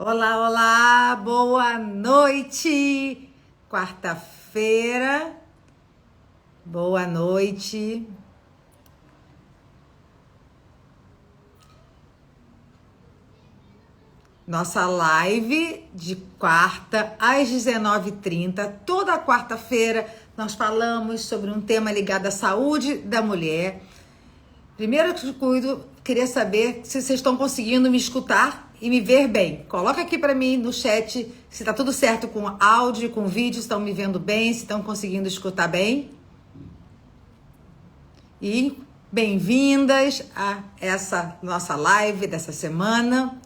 Olá, olá, boa noite, quarta-feira, boa noite. Nossa live de quarta às 19h30, toda quarta-feira nós falamos sobre um tema ligado à saúde da mulher. Primeiro que cuido, queria saber se vocês estão conseguindo me escutar e me ver bem. Coloca aqui para mim no chat se tá tudo certo com áudio, com vídeo, se estão me vendo bem, se estão conseguindo escutar bem. E bem-vindas a essa nossa live dessa semana.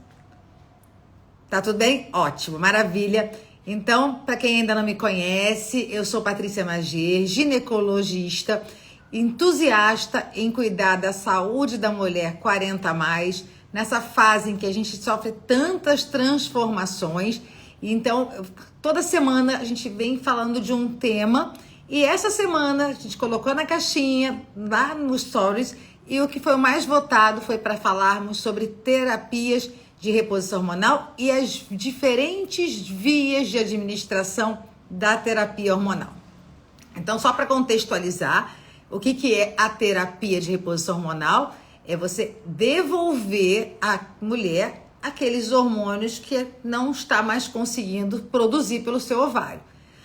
Tá tudo bem? Ótimo, maravilha. Então, para quem ainda não me conhece, eu sou Patrícia Magier, ginecologista, entusiasta em cuidar da saúde da mulher 40 a mais, nessa fase em que a gente sofre tantas transformações. Então, toda semana a gente vem falando de um tema e essa semana a gente colocou na caixinha, lá no Stories, e o que foi o mais votado foi para falarmos sobre terapias de reposição hormonal e as diferentes vias de administração da terapia hormonal. Então, só para contextualizar, o que é a terapia de reposição hormonal? É você devolver à mulher aqueles hormônios que não está mais conseguindo produzir pelo seu ovário.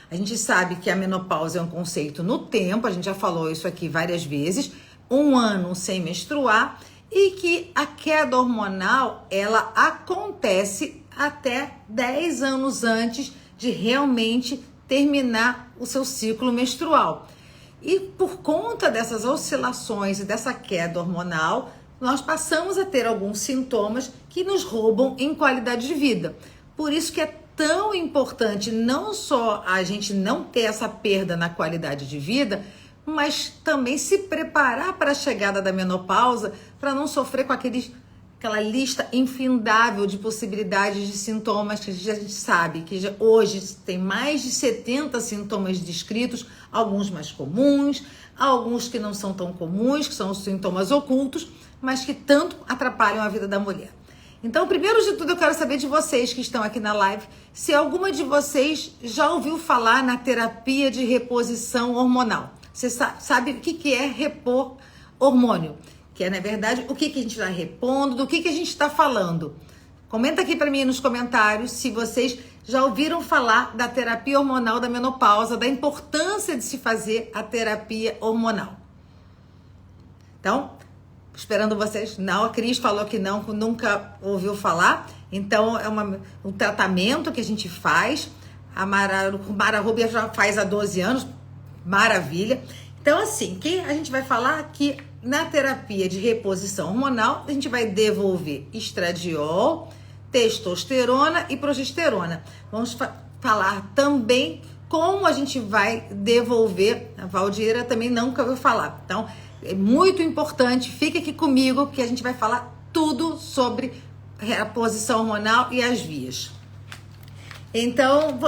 A gente sabe que a menopausa é um conceito no tempo, a gente já falou isso aqui várias vezes, 1 ano sem menstruar, e que a queda hormonal, ela acontece até 10 anos antes de realmente terminar o seu ciclo menstrual. E por conta dessas oscilações e dessa queda hormonal, nós passamos a ter alguns sintomas que nos roubam em qualidade de vida. Por isso que é tão importante não só a gente não ter essa perda na qualidade de vida, mas também se preparar para a chegada da menopausa, para não sofrer com aquela lista infindável de possibilidades de sintomas que a gente sabe que hoje tem mais de 70 sintomas descritos, alguns mais comuns, alguns que não são tão comuns, que são os sintomas ocultos, mas que tanto atrapalham a vida da mulher. Então, primeiro de tudo, eu quero saber de vocês que estão aqui na live, se alguma de vocês já ouviu falar na terapia de reposição hormonal. Você sabe o que é repor hormônio? Que é, na verdade, o que a gente está repondo, do que a gente está falando. Comenta aqui para mim nos comentários se vocês já ouviram falar da terapia hormonal da menopausa, da importância de se fazer a terapia hormonal. Então, esperando vocês. Não, a Cris falou que não, nunca ouviu falar. Então, é um tratamento que a gente faz. A Mara Rubia já faz há 12 anos. Maravilha. Então, assim, que a gente vai falar que na terapia de reposição hormonal, a gente vai devolver estradiol, testosterona e progesterona. Vamos falar também como a gente vai devolver. A Valdira também nunca ouviu falar. Então, é muito importante. Fica aqui comigo que a gente vai falar tudo sobre reposição hormonal e as vias. Então,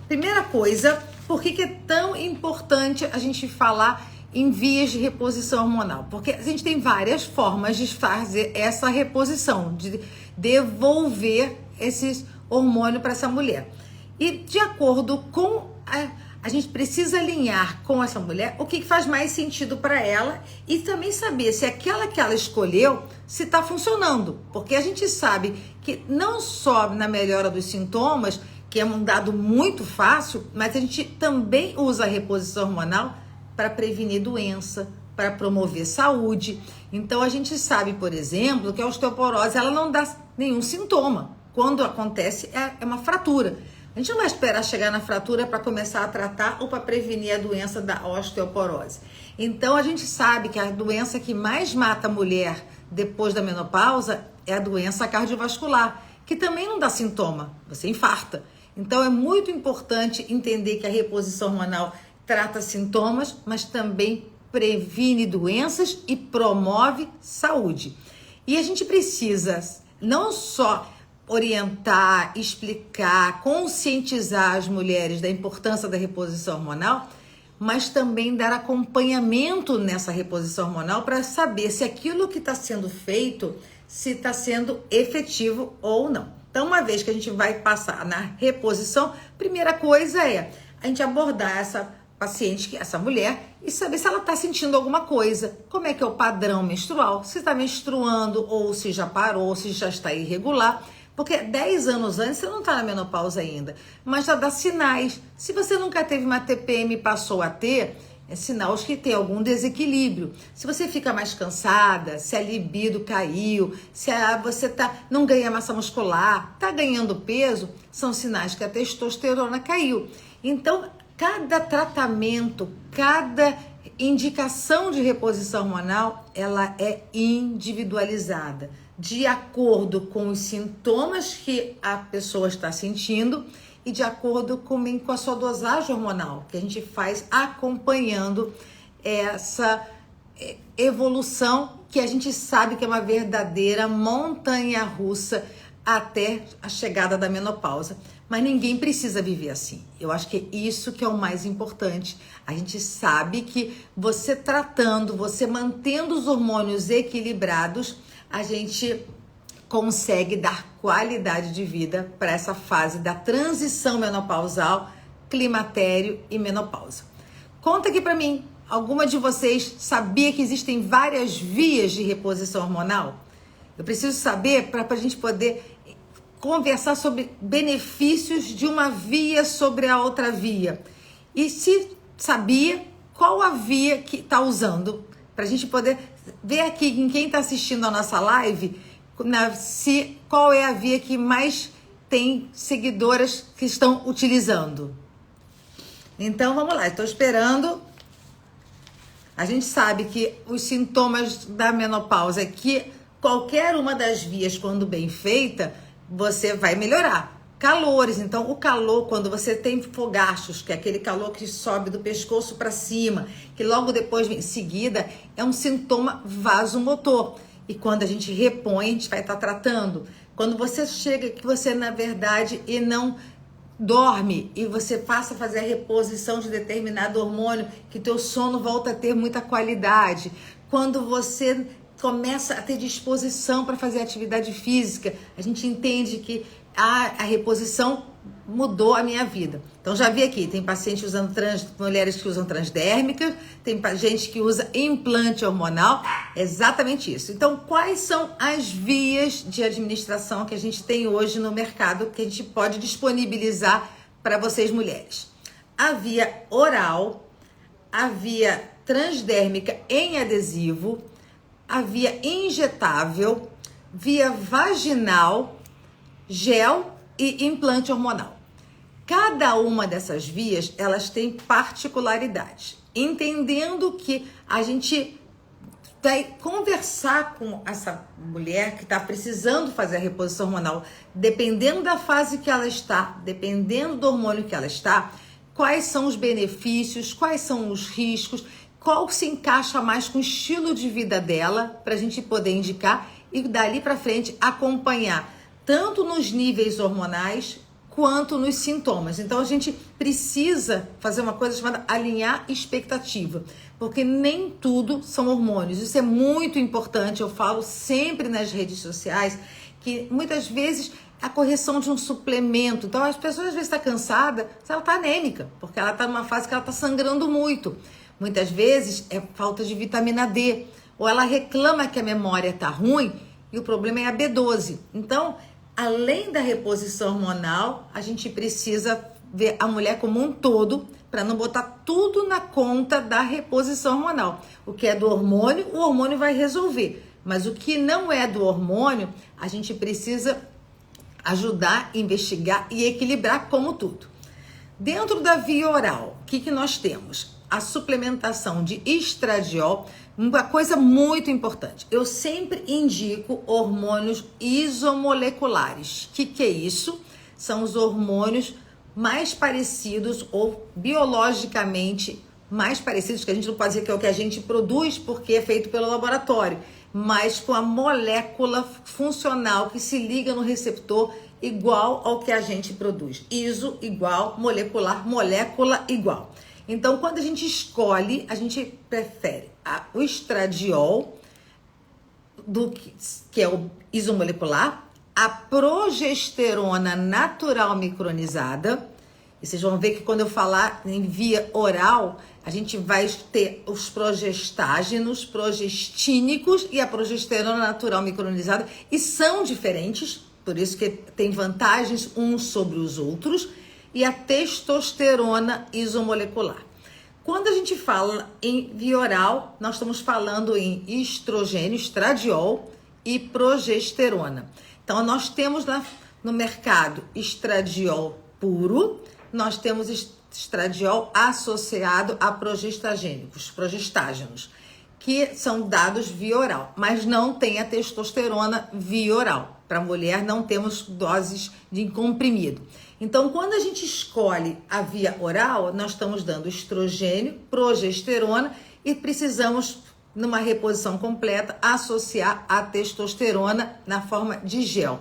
primeira coisa, por que é tão importante a gente falar em vias de reposição hormonal? Porque a gente tem várias formas de fazer essa reposição, de devolver esses hormônios para essa mulher. E de acordo com a gente precisa alinhar com essa mulher o que faz mais sentido para ela e também saber se aquela que ela escolheu, se está funcionando. Porque a gente sabe que não só na melhora dos sintomas, que é um dado muito fácil, mas a gente também usa a reposição hormonal para prevenir doença, para promover saúde. Então, a gente sabe, por exemplo, que a osteoporose ela não dá nenhum sintoma. Quando acontece, é uma fratura. A gente não vai esperar chegar na fratura para começar a tratar ou para prevenir a doença da osteoporose. Então, a gente sabe que a doença que mais mata a mulher depois da menopausa é a doença cardiovascular, que também não dá sintoma, você infarta. Então, é muito importante entender que a reposição hormonal trata sintomas, mas também previne doenças e promove saúde. E a gente precisa não só orientar, explicar, conscientizar as mulheres da importância da reposição hormonal, mas também dar acompanhamento nessa reposição hormonal para saber se aquilo que está sendo feito, se está sendo efetivo ou não. Então, uma vez que a gente vai passar na reposição, primeira coisa é a gente abordar essa paciente, essa mulher, e saber se ela está sentindo alguma coisa. Como é que é o padrão menstrual? Se está menstruando, ou se já parou, ou se já está irregular. Porque 10 anos antes você não está na menopausa ainda, mas já dá sinais. Se você nunca teve uma TPM e passou a ter, é sinal de que tem algum desequilíbrio. Se você fica mais cansada, se a libido caiu, se você não ganha massa muscular, está ganhando peso, são sinais que a testosterona caiu. Então, cada tratamento, cada indicação de reposição hormonal, ela é individualizada, de acordo com os sintomas que a pessoa está sentindo e de acordo com a sua dosagem hormonal, que a gente faz acompanhando essa evolução que a gente sabe que é uma verdadeira montanha-russa até a chegada da menopausa. Mas ninguém precisa viver assim. Eu acho que é isso que é o mais importante. A gente sabe que você tratando, você mantendo os hormônios equilibrados, a gente consegue dar qualidade de vida para essa fase da transição menopausal, climatério e menopausa. Conta aqui para mim, alguma de vocês sabia que existem várias vias de reposição hormonal? Eu preciso saber para a gente poder conversar sobre benefícios de uma via sobre a outra via. E se sabia, qual a via que está usando? Para a gente poder ver aqui em quem está assistindo a nossa live, qual é a via que mais tem seguidoras que estão utilizando. Então, vamos lá. Estou esperando. A gente sabe que os sintomas da menopausa é que qualquer uma das vias, quando bem feita, você vai melhorar. Calores, então o calor, quando você tem fogachos, que é aquele calor que sobe do pescoço para cima, que logo depois em seguida é um sintoma vasomotor. E quando a gente repõe, a gente vai estar tratando. Quando você chega que você, na verdade, e não dorme e você passa a fazer a reposição de determinado hormônio, que teu sono volta a ter muita qualidade. Quando você começa a ter disposição para fazer atividade física, a gente entende que a reposição mudou a minha vida. Então já vi aqui, tem paciente usando mulheres que usam transdérmica, tem gente que usa implante hormonal, exatamente isso. Então quais são as vias de administração que a gente tem hoje no mercado que a gente pode disponibilizar para vocês mulheres? A via oral, a via transdérmica em adesivo, a via injetável, via vaginal, gel e implante hormonal. Cada uma dessas vias, elas têm particularidades. Entendendo que a gente vai conversar com essa mulher que está precisando fazer a reposição hormonal, dependendo da fase que ela está, dependendo do hormônio que ela está, quais são os benefícios, quais são os riscos, qual se encaixa mais com o estilo de vida dela, para a gente poder indicar e dali para frente acompanhar tanto nos níveis hormonais quanto nos sintomas. Então a gente precisa fazer uma coisa chamada alinhar expectativa, porque nem tudo são hormônios. Isso é muito importante, eu falo sempre nas redes sociais, que muitas vezes a correção de um suplemento. Então as pessoas às vezes estão cansadas, se ela está anêmica, porque ela está numa fase que ela está sangrando muito. Muitas vezes é falta de vitamina D, ou ela reclama que a memória está ruim e o problema é a B12. Então, além da reposição hormonal, a gente precisa ver a mulher como um todo para não botar tudo na conta da reposição hormonal. O que é do hormônio, o hormônio vai resolver. Mas o que não é do hormônio, a gente precisa ajudar, investigar e equilibrar como tudo. Dentro da via oral, o que nós temos? A suplementação de estradiol, uma coisa muito importante. Eu sempre indico hormônios isomoleculares. O que é isso? São os hormônios mais parecidos ou biologicamente mais parecidos, que a gente não pode dizer que é o que a gente produz porque é feito pelo laboratório, mas com a molécula funcional que se liga no receptor igual ao que a gente produz. Iso igual, molecular, molécula igual. Então, quando a gente escolhe, a gente prefere o estradiol, que é o isomolecular, a progesterona natural micronizada. E vocês vão ver que quando eu falar em via oral, a gente vai ter os progestágenos, progestínicos e a progesterona natural micronizada, e são diferentes, por isso que tem vantagens uns sobre os outros, e a testosterona isomolecular. Quando a gente fala em via oral, nós estamos falando em estrogênio, estradiol e progesterona. Então, nós temos no mercado estradiol puro, nós temos estradiol associado a progestágenos, que são dados via oral, mas não tem a testosterona via oral. Para mulher não temos doses de comprimido. Então, quando a gente escolhe a via oral, nós estamos dando estrogênio, progesterona e precisamos, numa reposição completa, associar a testosterona na forma de gel.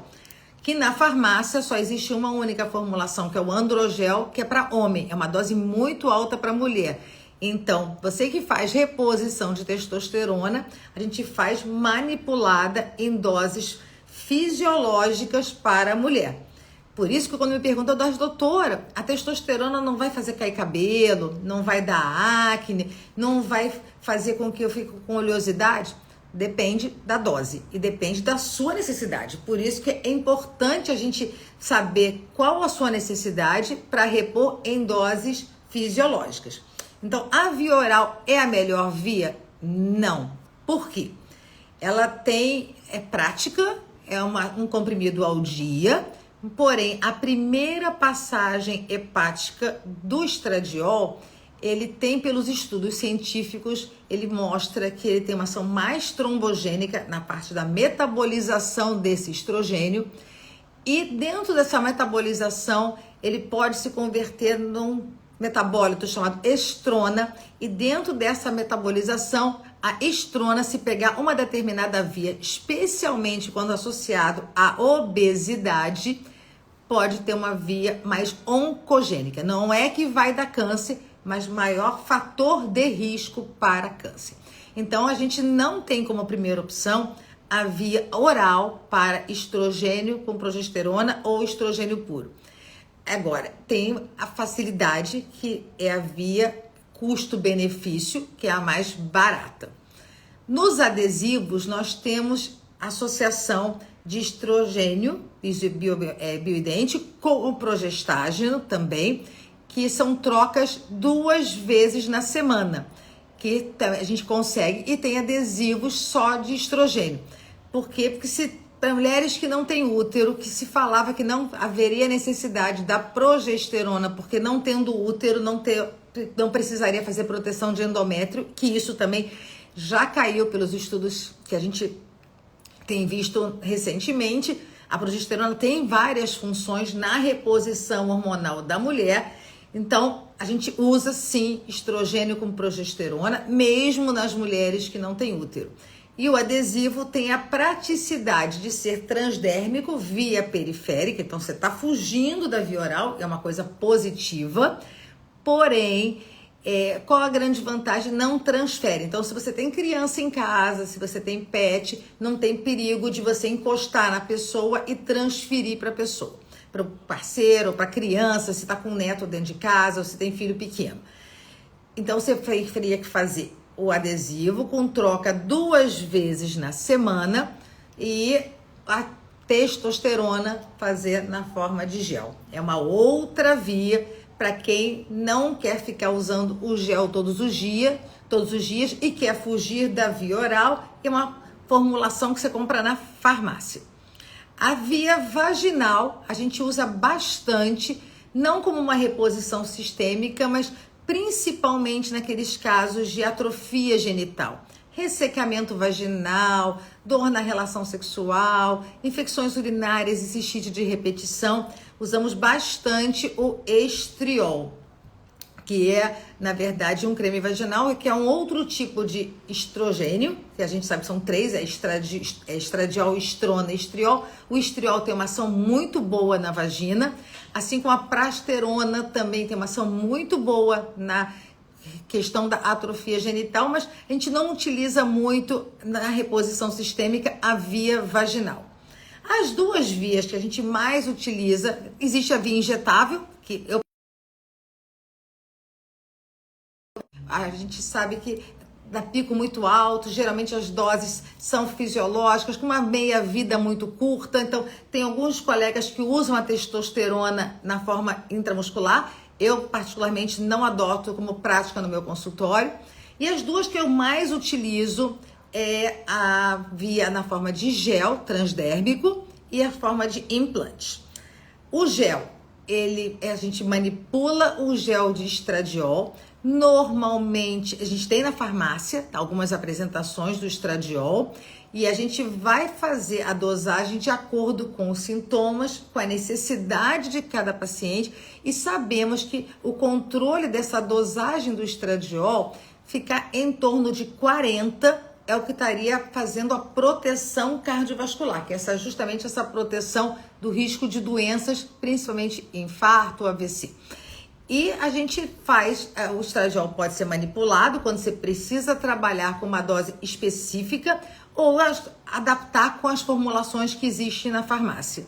Que na farmácia só existe uma única formulação, que é o androgel, que é para homem. É uma dose muito alta para mulher. Então, você que faz reposição de testosterona, a gente faz manipulada em doses fisiológicas para a mulher. Por isso que quando me perguntam, doutora, a testosterona não vai fazer cair cabelo, não vai dar acne, não vai fazer com que eu fique com oleosidade? Depende da dose e depende da sua necessidade. Por isso que é importante a gente saber qual a sua necessidade para repor em doses fisiológicas. Então, a via oral é a melhor via? Não. Por quê? Ela é prática, é um comprimido ao dia, porém, a primeira passagem hepática do estradiol, ele tem, pelos estudos científicos, ele mostra que ele tem uma ação mais trombogênica na parte da metabolização desse estrogênio, e dentro dessa metabolização, ele pode se converter num metabólito chamado estrona, e dentro dessa metabolização, a estrona, se pegar uma determinada via, especialmente quando associado à obesidade, pode ter uma via mais oncogênica. Não é que vai dar câncer, mas maior fator de risco para câncer. Então, a gente não tem como primeira opção a via oral para estrogênio com progesterona ou estrogênio puro. Agora, tem a facilidade, que é a via custo-benefício, que é a mais barata. Nos adesivos, nós temos associação de estrogênio bioidêntico com o progestágeno também, que são trocas 2 vezes na semana, que a gente consegue, e tem adesivos só de estrogênio. Por quê? Porque para mulheres que não têm útero, que se falava que não haveria necessidade da progesterona, porque não tendo útero, não precisaria fazer proteção de endométrio, que isso também já caiu pelos estudos que a gente tem visto recentemente. A progesterona tem várias funções na reposição hormonal da mulher. Então, a gente usa sim estrogênio com progesterona, mesmo nas mulheres que não têm útero. E o adesivo tem a praticidade de ser transdérmico via periférica, então você está fugindo da via oral, é uma coisa positiva, porém, qual a grande vantagem? Não transfere. Então, se você tem criança em casa, se você tem pet, não tem perigo de você encostar na pessoa e transferir para a pessoa, para o parceiro, para a criança, se está com um neto dentro de casa ou se tem filho pequeno. Então, você teria que fazer o adesivo com troca 2 vezes na semana e a testosterona fazer na forma de gel. É uma outra via para quem não quer ficar usando o gel todos os dias e quer fugir da via oral, que é uma formulação que você compra na farmácia. A via vaginal a gente usa bastante, não como uma reposição sistêmica, mas principalmente naqueles casos de atrofia genital, ressecamento vaginal, dor na relação sexual, infecções urinárias e cistite de repetição. Usamos bastante o estriol, que é, na verdade, um creme vaginal, que é um outro tipo de estrogênio, que a gente sabe que são 3, estradiol, estrona e estriol. O estriol tem uma ação muito boa na vagina, assim como a prasterona também tem uma ação muito boa na questão da atrofia genital, mas a gente não utiliza muito na reposição sistêmica a via vaginal. As duas vias que a gente mais utiliza, existe a via injetável, que a gente sabe que dá pico muito alto, geralmente as doses são fisiológicas, com uma meia-vida muito curta, então tem alguns colegas que usam a testosterona na forma intramuscular, eu particularmente não adoto como prática no meu consultório, e as duas que eu mais utilizo é a via na forma de gel transdérmico e a forma de implante. O gel, a gente manipula o gel de estradiol. Normalmente, a gente tem na farmácia algumas apresentações do estradiol e a gente vai fazer a dosagem de acordo com os sintomas, com a necessidade de cada paciente e sabemos que o controle dessa dosagem do estradiol fica em torno de 40 é o que estaria fazendo a proteção cardiovascular, que é justamente essa proteção do risco de doenças, principalmente infarto, AVC. E a gente faz, o estradiol pode ser manipulado quando você precisa trabalhar com uma dose específica ou adaptar com as formulações que existem na farmácia.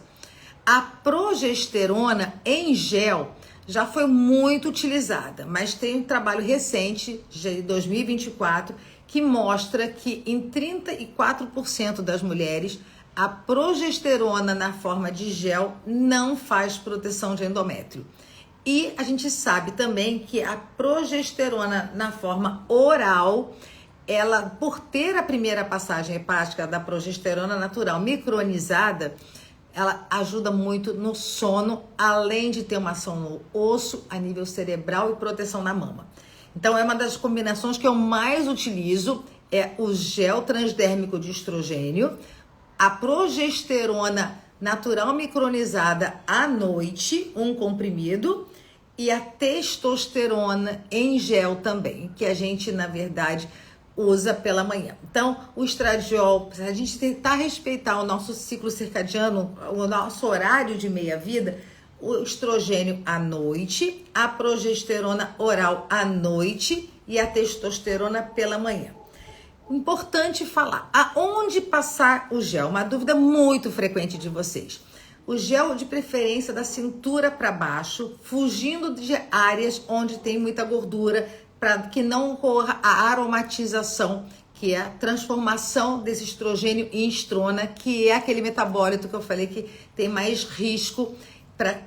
A progesterona em gel já foi muito utilizada, mas tem um trabalho recente, de 2024, que mostra que em 34% das mulheres, a progesterona na forma de gel não faz proteção de endométrio. E a gente sabe também que a progesterona na forma oral, ela, por ter a primeira passagem hepática da progesterona natural micronizada, ela ajuda muito no sono, além de ter uma ação no osso, a nível cerebral e proteção na mama. Então, é uma das combinações que eu mais utilizo, é o gel transdérmico de estrogênio, a progesterona natural micronizada à noite, um comprimido, e a testosterona em gel também, que a gente, na verdade, usa pela manhã. Então, o estradiol, a gente tentar respeitar o nosso ciclo circadiano, o nosso horário de meia-vida, o estrogênio à noite, a progesterona oral à noite e a testosterona pela manhã. Importante falar, aonde passar o gel? Uma dúvida muito frequente de vocês. O gel de preferência da cintura para baixo, fugindo de áreas onde tem muita gordura, para que não ocorra a aromatização, que é a transformação desse estrogênio em estrona, que é aquele metabólito que eu falei que tem mais risco para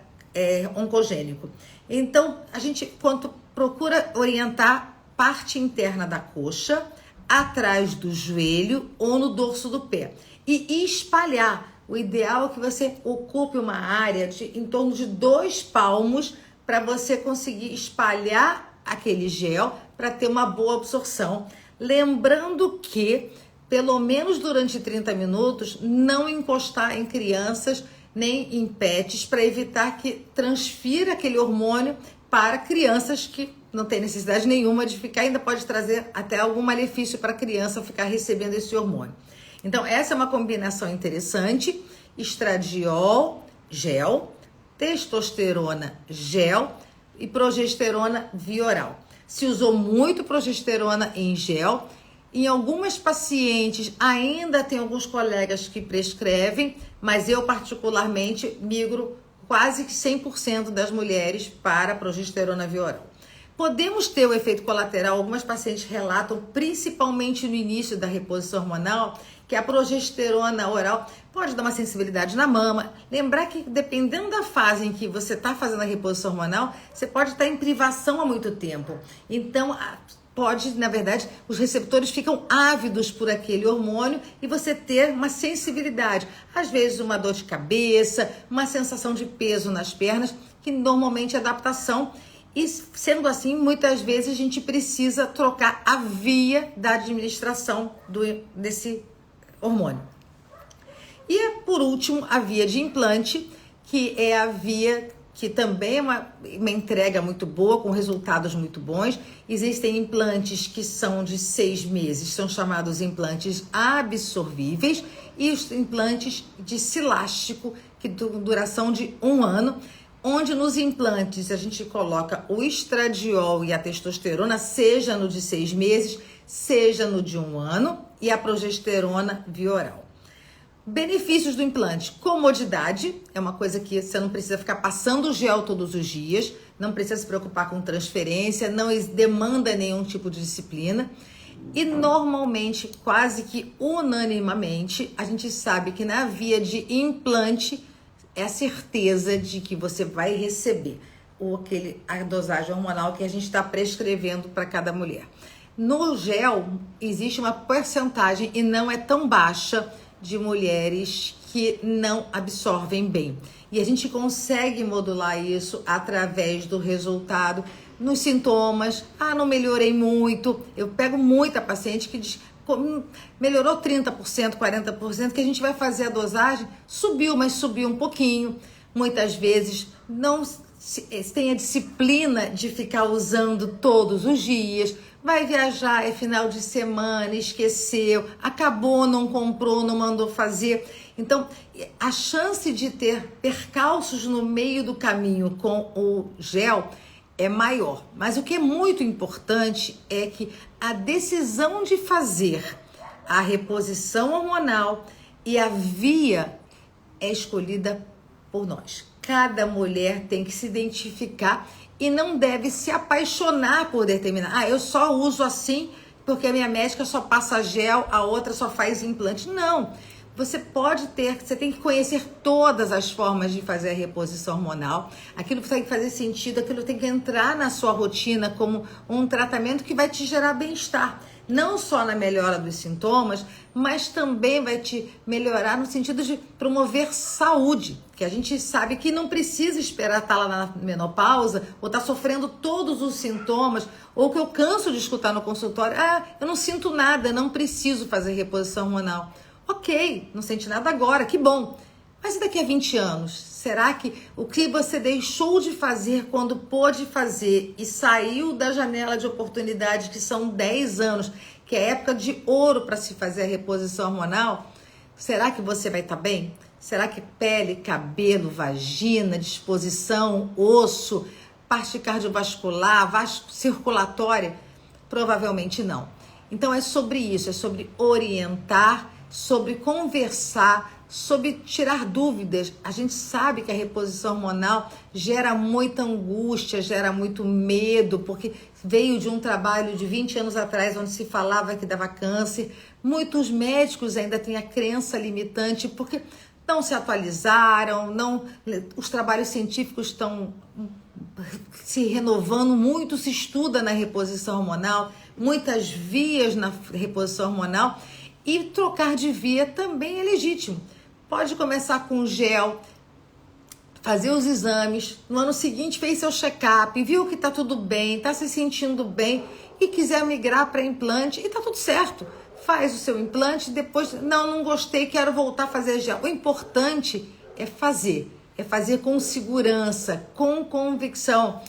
oncogênico. Então, a gente quando procura orientar parte interna da coxa, atrás do joelho ou no dorso do pé e espalhar. O ideal é que você ocupe uma área em torno de 2 palmos para você conseguir espalhar aquele gel para ter uma boa absorção. Lembrando que, pelo menos durante 30 minutos, não encostar em crianças nem em pets para evitar que transfira aquele hormônio para crianças que não tem necessidade nenhuma de ficar, ainda pode trazer até algum malefício para a criança ficar recebendo esse hormônio. Então, essa é uma combinação interessante, estradiol, gel, testosterona, gel e progesterona via oral. Se usou muito progesterona em gel, em algumas pacientes ainda tem alguns colegas que prescrevem, mas eu particularmente migro quase que 100% das mulheres para progesterona via oral. Podemos ter o efeito colateral, algumas pacientes relatam, principalmente no início da reposição hormonal, que a progesterona oral pode dar uma sensibilidade na mama. Lembrar que dependendo da fase em que você está fazendo a reposição hormonal, você pode estar em privação há muito tempo. Então, pode, na verdade, os receptores ficam ávidos por aquele hormônio e você ter uma sensibilidade. Às vezes uma dor de cabeça, uma sensação de peso nas pernas, que normalmente é adaptação. E sendo assim, muitas vezes a gente precisa trocar a via da administração desse hormônio. E por último, a via de implante, que é a via que também é uma entrega muito boa, com resultados muito bons. Existem implantes que são de 6 meses, são chamados implantes absorvíveis, e os implantes de silástico, que têm duração de 1 ano, onde nos implantes a gente coloca o estradiol e a testosterona, seja no de 6 meses, seja no de 1 ano, e a progesterona via oral. Benefícios do implante: comodidade, é uma coisa que você não precisa ficar passando gel todos os dias, não precisa se preocupar com transferência, não demanda nenhum tipo de disciplina. E normalmente, quase que unanimamente, a gente sabe que na via de implante é a certeza de que você vai receber a dosagem hormonal que a gente está prescrevendo para cada mulher. No gel, existe uma porcentagem, e não é tão baixa, de mulheres que não absorvem bem. E a gente consegue modular isso através do resultado nos sintomas. Não melhorei muito. Eu pego muita paciente que diz, melhorou 30%, 40%, que a gente vai fazer a dosagem, subiu, mas subiu um pouquinho. Muitas vezes não tem a disciplina de ficar usando todos os dias. Vai viajar, é final de semana, esqueceu, acabou, não comprou, não mandou fazer. Então, a chance de ter percalços no meio do caminho com o gel é maior. Mas o que é muito importante é que a decisão de fazer a reposição hormonal e a via é escolhida por nós. Cada mulher tem que se identificar e não deve se apaixonar por determinar. Eu só uso assim porque a minha médica só passa gel, a outra só faz implante. Não. Você tem que conhecer todas as formas de fazer a reposição hormonal. Aquilo tem que fazer sentido, aquilo tem que entrar na sua rotina como um tratamento que vai te gerar bem-estar. Não só na melhora dos sintomas, mas também vai te melhorar no sentido de promover saúde. Que a gente sabe que não precisa esperar estar lá na menopausa ou estar sofrendo todos os sintomas, ou que eu canso de escutar no consultório, eu não sinto nada, não preciso fazer reposição hormonal. Ok, não sente nada agora, que bom. Mas e daqui a 20 anos? Será que o que você deixou de fazer quando pôde fazer e saiu da janela de oportunidade, que são 10 anos, que é a época de ouro para se fazer a reposição hormonal, será que você vai estar bem? Será que pele, cabelo, vagina, disposição, osso, parte cardiovascular, circulatória? Provavelmente não. Então é sobre isso, é sobre orientar, sobre conversar, sobre tirar dúvidas. A gente sabe que a reposição hormonal gera muita angústia, gera muito medo, porque veio de um trabalho de 20 anos atrás, onde se falava que dava câncer. Muitos médicos ainda têm a crença limitante, porque não se atualizaram, os trabalhos científicos estão se renovando, muito se estuda na reposição hormonal, muitas vias na reposição hormonal, e trocar de via também é legítimo. Pode começar com gel, fazer os exames, no ano seguinte fez seu check-up, viu que tá tudo bem, tá se sentindo bem e quiser migrar para implante, e tá tudo certo. Faz o seu implante, depois, não gostei, quero voltar a fazer gel. O importante é fazer com segurança, com convicção.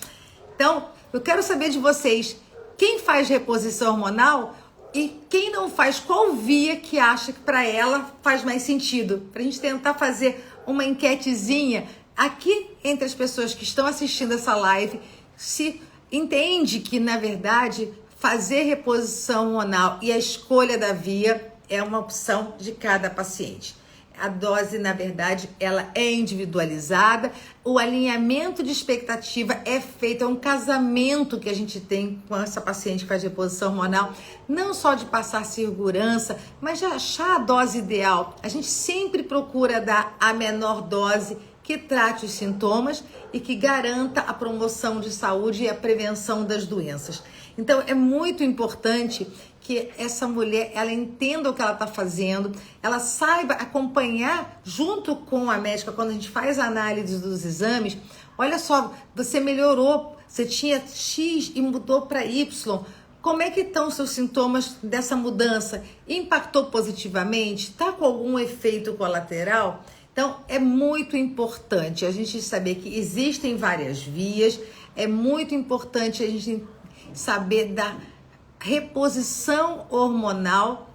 Então, eu quero saber de vocês, quem faz reposição hormonal? E quem não faz, qual via que acha que para ela faz mais sentido? Para a gente tentar fazer uma enquetezinha aqui entre as pessoas que estão assistindo essa live, se entende que, na verdade, fazer reposição hormonal e a escolha da via é uma opção de cada paciente. A dose, na verdade, ela é individualizada, o alinhamento de expectativa é feito, é um casamento que a gente tem com essa paciente que faz reposição hormonal, não só de passar segurança, mas de achar a dose ideal. A gente sempre procura dar a menor dose que trate os sintomas e que garanta a promoção de saúde e a prevenção das doenças. Então, é muito importante que essa mulher, ela entenda o que ela está fazendo, ela saiba acompanhar junto com a médica, quando a gente faz a análise dos exames. Olha só, você melhorou, você tinha X e mudou para Y. Como é que estão os seus sintomas dessa mudança? Impactou positivamente? Está com algum efeito colateral? Então, é muito importante a gente saber que existem várias vias, é muito importante a gente saber da reposição hormonal,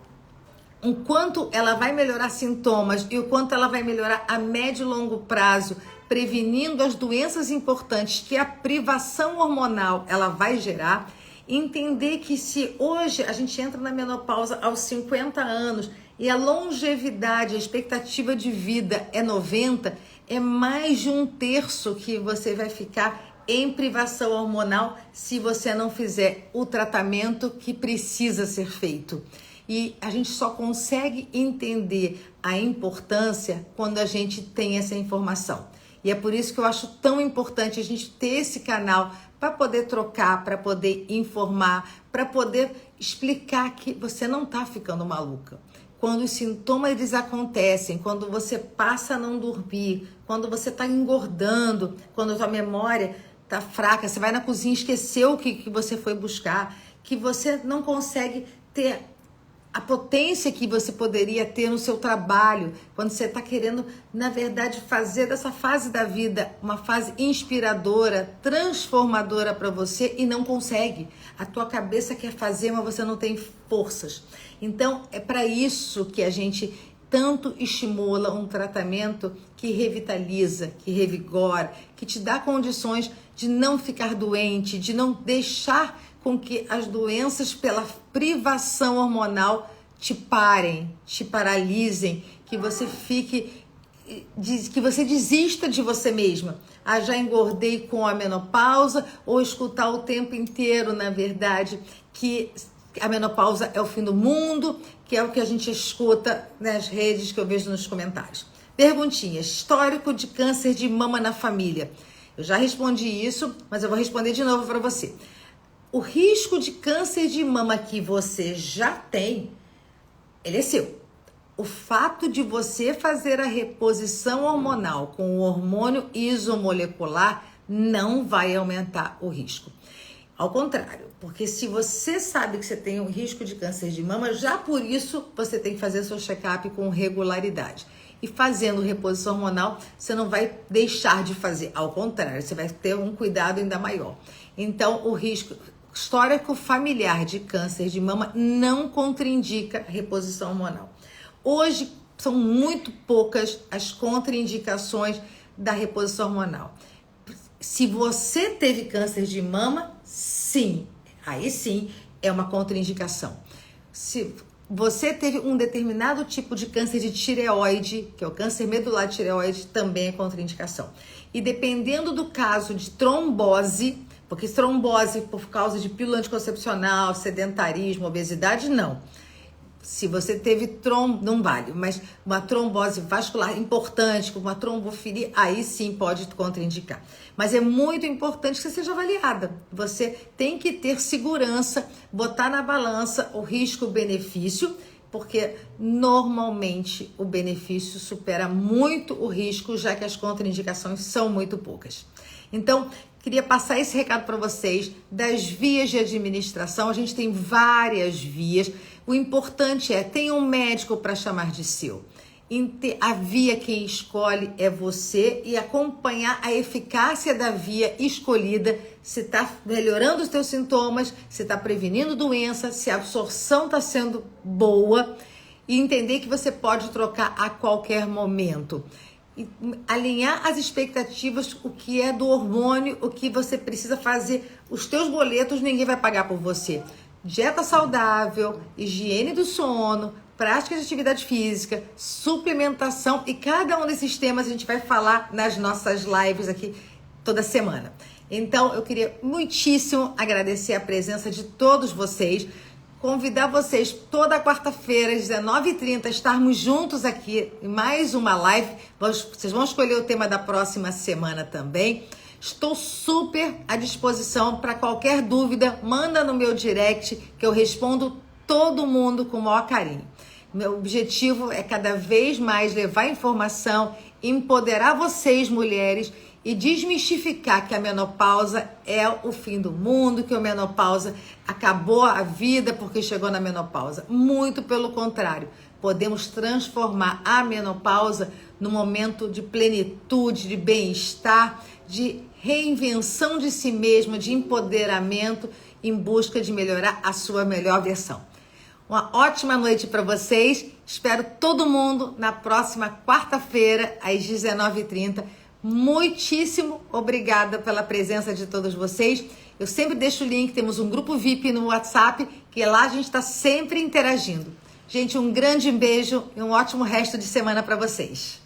o quanto ela vai melhorar sintomas e o quanto ela vai melhorar a médio e longo prazo, prevenindo as doenças importantes que a privação hormonal ela vai gerar. Entender que se hoje a gente entra na menopausa aos 50 anos, e a longevidade, a expectativa de vida é 90, é mais de 1/3 que você vai ficar em privação hormonal se você não fizer o tratamento que precisa ser feito. E a gente só consegue entender a importância quando a gente tem essa informação. E é por isso que eu acho tão importante a gente ter esse canal para poder trocar, para poder informar, para poder explicar que você não está ficando maluca. Quando os sintomas eles acontecem, quando você passa a não dormir, quando você está engordando, quando a sua memória está fraca, você vai na cozinha e esqueceu o que você foi buscar, que você não consegue ter a potência que você poderia ter no seu trabalho, quando você está querendo, na verdade, fazer dessa fase da vida uma fase inspiradora, transformadora para você e não consegue. A tua cabeça quer fazer, mas você não tem forças. Então, é para isso que a gente tanto estimula um tratamento que revitaliza, que revigora, que te dá condições de não ficar doente, de não deixar com que as doenças pela privação hormonal te parem, te paralisem, que você fique, que você desista de você mesma. Ah, já engordei com a menopausa, ou escutar o tempo inteiro, na verdade, que a menopausa é o fim do mundo, que é o que a gente escuta nas redes, que eu vejo nos comentários. Perguntinha: histórico de câncer de mama na família. Eu já respondi isso, mas eu vou responder de novo para você. O risco de câncer de mama que você já tem, ele é seu. O fato de você fazer a reposição hormonal com o hormônio isomolecular não vai aumentar o risco. Ao contrário, porque se você sabe que você tem um risco de câncer de mama, já por isso você tem que fazer seu check-up com regularidade. E fazendo reposição hormonal, você não vai deixar de fazer. Ao contrário, você vai ter um cuidado ainda maior. Então, o risco histórico familiar de câncer de mama não contraindica reposição hormonal. Hoje, são muito poucas as contraindicações da reposição hormonal. Se você teve câncer de mama, sim, aí sim é uma contraindicação. Se você teve um determinado tipo de câncer de tireoide, que é o câncer medular de tireoide, também é contraindicação. E dependendo do caso de trombose, porque trombose por causa de pílula anticoncepcional, sedentarismo, obesidade, não. Se você teve não vale, mas uma trombose vascular importante, como uma trombofilia, aí sim pode contraindicar. Mas é muito importante que você seja avaliada. Você tem que ter segurança, botar na balança o risco-benefício, porque normalmente o benefício supera muito o risco, já que as contraindicações são muito poucas. Então, queria passar esse recado para vocês das vias de administração. A gente tem várias vias. O importante é, tenha um médico para chamar de seu. A via quem escolhe é você e acompanhar a eficácia da via escolhida, se está melhorando os teus sintomas, se está prevenindo doença, se a absorção está sendo boa e entender que você pode trocar a qualquer momento. E alinhar as expectativas, o que é do hormônio, o que você precisa fazer. Os teus boletos ninguém vai pagar por você. Dieta saudável, higiene do sono, prática de atividade física, suplementação, e cada um desses temas a gente vai falar nas nossas lives aqui toda semana. Então, eu queria muitíssimo agradecer a presença de todos vocês, convidar vocês toda quarta-feira, às 19h30, estarmos juntos aqui em mais uma live. Vocês vão escolher o tema da próxima semana também. Estou super à disposição para qualquer dúvida, manda no meu direct que eu respondo todo mundo com o maior carinho. Meu objetivo é cada vez mais levar informação, empoderar vocês, mulheres, e desmistificar que a menopausa é o fim do mundo, que a menopausa acabou a vida porque chegou na menopausa. Muito pelo contrário, podemos transformar a menopausa num momento de plenitude, de bem-estar, de reinvenção de si mesma, de empoderamento em busca de melhorar a sua melhor versão. Uma ótima noite para vocês. Espero todo mundo na próxima quarta-feira, às 19h30. Muitíssimo obrigada pela presença de todos vocês. Eu sempre deixo o link, temos um grupo VIP no WhatsApp, que lá a gente está sempre interagindo. Gente, um grande beijo e um ótimo resto de semana para vocês.